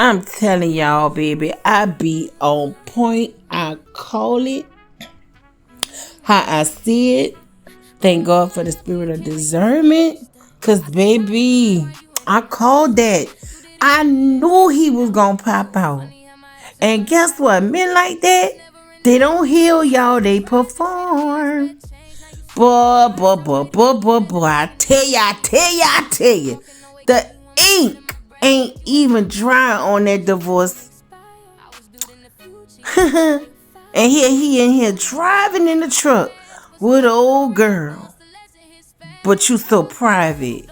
I'm telling y'all, baby, I be on point. I call it how I see it. Thank God for the spirit of discernment. Cause baby, I called that. I knew he was gonna pop out. And guess what? Men like that, they don't heal y'all, they perform. Boy. I tell you. The ink ain't even dry on that divorce. And here he in here driving in the truck with an old girl. But you so private.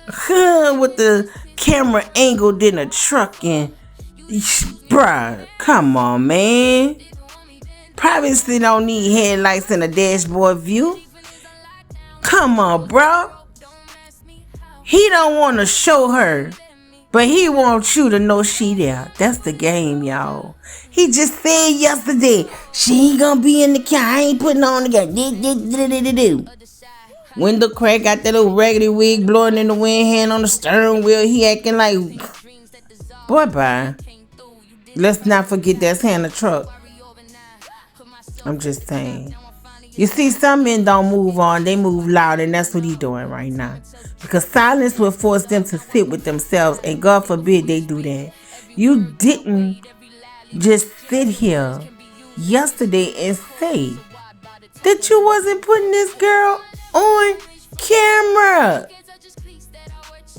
With the camera angled in the truck and bruh, come on, man. Privacy don't need headlights and a dashboard view. Come on, bro. He don't want to show her, but he wants you to know she there. That's the game, y'all. He just said yesterday, she ain't gonna be in the car. I ain't putting on the car. Window crack, got that little raggedy wig blowing in the wind, hand on the steering wheel. He acting like, boy, bye. Let's not forget that's hand the truck. I'm just saying. You see, some men don't move on. They move loud, and that's what he's doing right now. Because silence will force them to sit with themselves, and God forbid they do that. You didn't just sit here yesterday and say that you wasn't putting this girl on camera.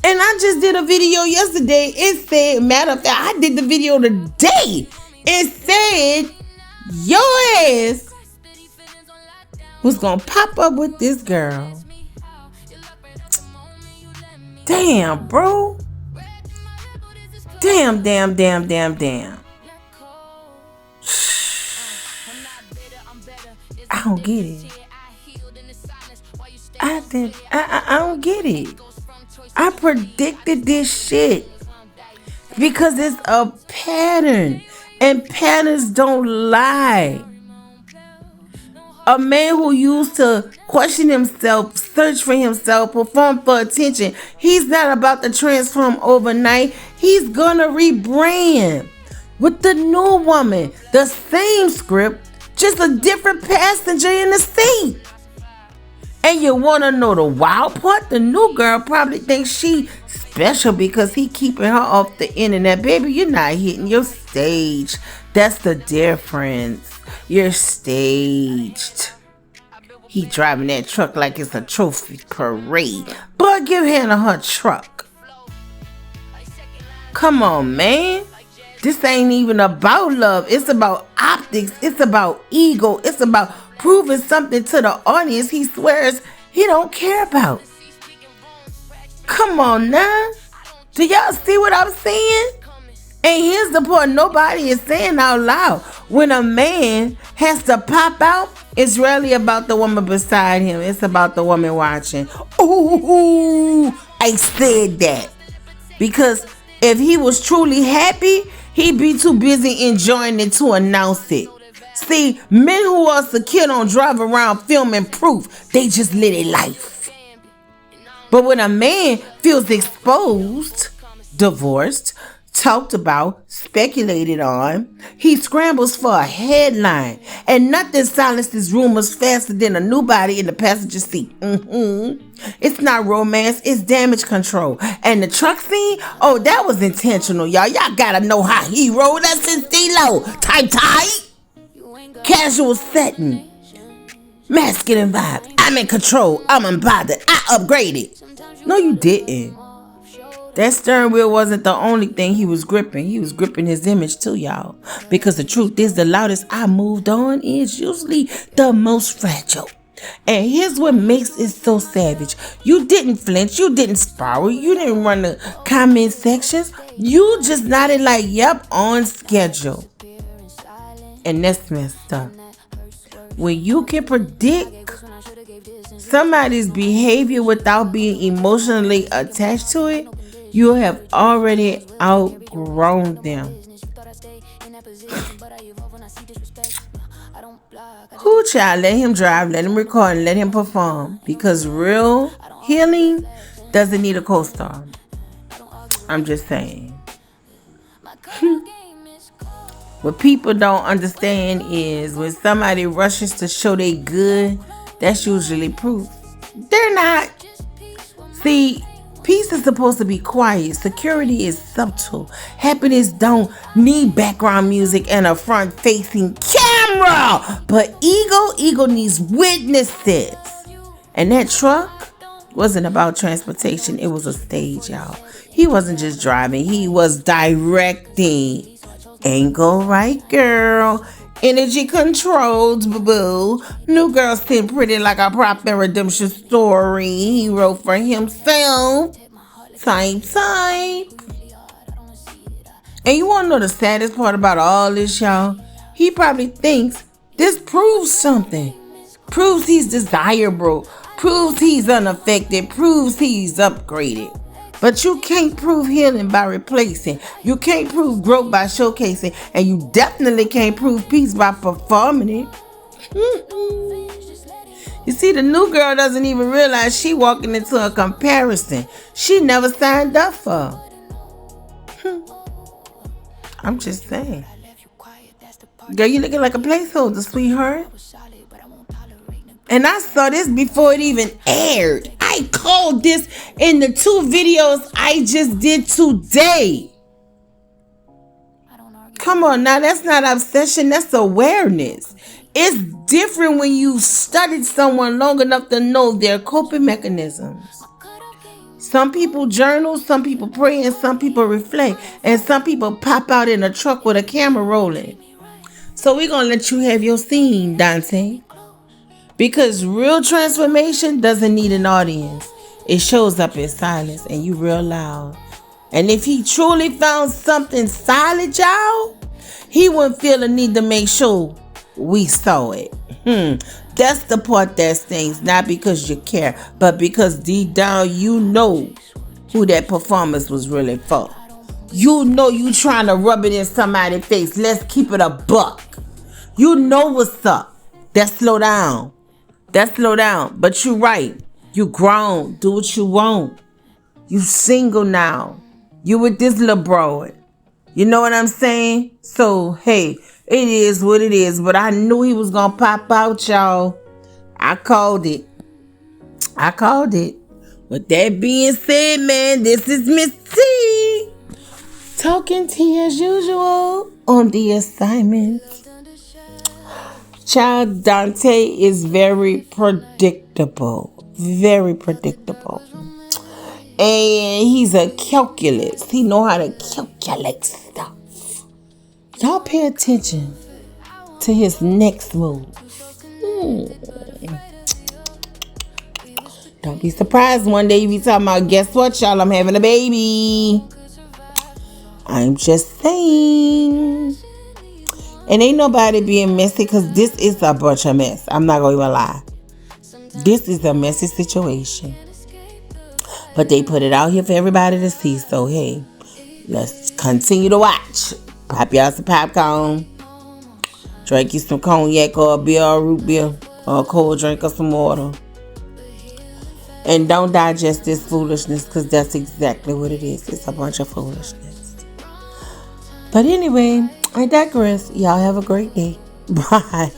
And I just did a video yesterday. It said, matter of fact, I did the video today. It said your ass was gonna pop up with this girl. Damn, bro. Damn. I don't get it. I don't get it. I predicted this shit because it's a pattern, and patterns don't lie. A man who used to question himself, search for himself, perform for attention, he's not about to transform overnight. He's gonna rebrand with the new woman, the same script, just a different passenger in the seat. And you want to know the wild part? The new girl probably thinks she special because he keeping her off the internet. Baby, you're not hitting your stage. That's the difference. You're staged. He driving that truck like it's a trophy parade. But give Hannah her truck. Come on, man. This ain't even about love. It's about optics. It's about ego. It's about proving something to the audience he swears he don't care about. Come on now. Do y'all see what I'm saying? And here's the part nobody is saying out loud. When a man has to pop out, it's rarely about the woman beside him. It's about the woman watching. Ooh, I said that. Because if he was truly happy, he'd be too busy enjoying it to announce it. See, men who are secure don't drive around filming proof. They just live their life. But when a man feels exposed, divorced, talked about, speculated on, he scrambles for a headline. And nothing silences rumors faster than a new body in the passenger seat. It's not romance, it's damage control. And the truck scene, oh, that was intentional, y'all. Y'all gotta know how he rolled us in stilo. Tight. Casual setting. Masculine vibe. I'm in control. I'm unbothered. I upgraded. No, you didn't. That steering wheel wasn't the only thing he was gripping. He was gripping his image too, y'all. Because the truth is, the loudest I moved on is usually the most fragile. And here's what makes it so savage. You didn't flinch. You didn't spiral. You didn't run the comment sections. You just nodded like, yep, on schedule. And that's messed up. When you can predict somebody's behavior without being emotionally attached to it, you have already outgrown them. Who child? Let him drive, let him record, and let him perform. Because real healing doesn't need a co-star. I'm just saying. What people don't understand is when somebody rushes to show they good, that's usually proof. They're not. See, peace is supposed to be quiet. Security is subtle. Happiness don't need background music and a front-facing camera. But ego needs witnesses. And that truck wasn't about transportation. It was a stage, y'all. He wasn't just driving. He was directing. Angle right, girl. Energy controlled, boo-boo. New girl sitting pretty like a prop and redemption story. He wrote for himself. Type. And you want to know the saddest part about all this, y'all? He probably thinks this proves something. Proves he's desirable. Proves he's unaffected. Proves he's upgraded. But you can't prove healing by replacing. You can't prove growth by showcasing. And you definitely can't prove peace by performing it. You see, the new girl doesn't even realize she walking into a comparison she never signed up for. I'm just saying. Girl, you looking like a placeholder, sweetheart. And I saw this before it even aired. I called this in the 2 videos I just did today. Come on now, that's not obsession, that's awareness. It's different when you've studied someone long enough to know their coping mechanisms. Some people journal, some people pray, and some people reflect. And some people pop out in a truck with a camera rolling. So we're going to let you have your scene, Dante. Because real transformation doesn't need an audience. It shows up in silence and you real loud. And if he truly found something solid, y'all, he wouldn't feel the need to make sure we saw it. That's the part that stings. Not because you care, but because deep down you know who that performance was really for. You know you trying to rub it in somebody's face. Let's keep it a buck. You know what's up. That's slow down. But you right. You grown. Do what you want. You single now. You with this little bro. You know what I'm saying? So, hey, it is what it is. But I knew he was going to pop out, y'all. I called it. With that being said, man, this is Miss T. Talking to you as usual on the assignment. Child, Dante is very predictable. And he's a calculus. He know how to calculate stuff. Y'all pay attention to his next move. Don't be surprised one day you be talking about, guess what, y'all? I'm having a baby. I'm just saying. And ain't nobody being messy because this is a bunch of mess. I'm not going to even lie. This is a messy situation. But they put it out here for everybody to see. So, hey, let's continue to watch. Pop y'all some popcorn. Drink you some cognac or a beer or root beer. Or a cold drink or some water. And don't digest this foolishness because that's exactly what it is. It's a bunch of foolishness. But anyway, I digress. Y'all have a great day. Bye.